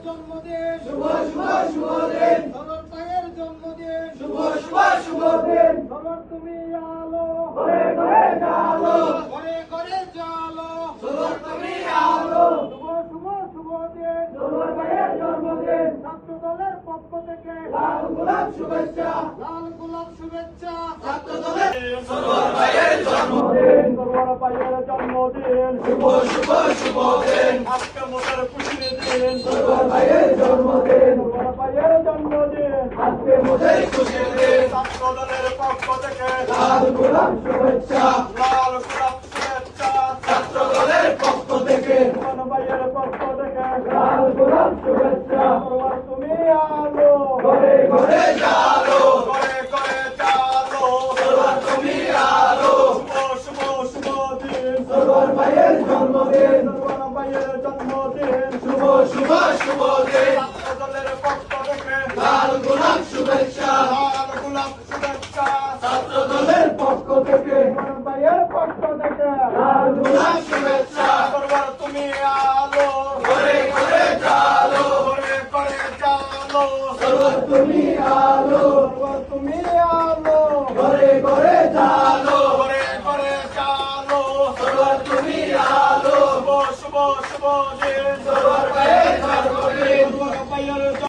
জন্মদিন শুভ শুভ শুভ দিন সরোর ভাইয়ের জন্মদিন শুভ শুভ শুভ দিন সরোর তুমি আলো ঘরে ঘরে জালো ঘরে ঘরে জালো সরোর তুমি আলো শুভ শুভ শুভ দিন সরোর ভাইয়ের জন্মদিন ছাত্র দলের পক্ষ থেকে লাল গোলাপ শুভেচ্ছা লাল গোলাপ শুভেচ্ছা ছাত্র দলের সরোর ভাইয়ের জন্মদিন সরোর ভাইয়ের জন্মদিন শুভ শুভ শুভ দিন আজকে মোদের খুশির দিন সরোর ভাইয়ের জন্মদিন সরোর ভাইয়ের জন্মদিন আজকে মোদের খুশির দিন ছাত্র দলের পক্ষ থেকে লাল গোলাপ শুভেচ্ছা লাল গোলাপ শুভেচ্ছা ছাত্র দলের পক্ষ থেকে সরোর ভাইয়ের পক্ষ থেকে লাল গোলাপ শুভেচ্ছা সরোর তুমি আলো ঘরে ঘরে জালো ঘরে ঘরে জালো সরোর তুমি আলো শুভ শুভ শুভ দিন সরোর ভাইয়ের জন্মদিন সরোর ভাইয়ের জন্মদিন শুভ শুভ শুভ দিন ছাত্র দলের পক্ষ থেকে লাল গোলাপ শুভেচ্ছা লাল গোলাপ শুভেচ্ছা ছাত্র দলের পক্ষ থেকে সরোর ভাইয়ের পক্ষ থেকে লাল গোলাপ শুভেচ্ছা সরোর তুমি আলো ঘরে ঘরে জালো ঘরে ঘরে জালো সরোর তুমি আলো সরোর তুমি আলো ঘরে ঘরে জালো ঘরে ঘরে জালো সরোর তুমি আলো শুভ শুভ শুভ দিন সরোর ভাইয়ের জন্মদিন সরোর ভাইয়ের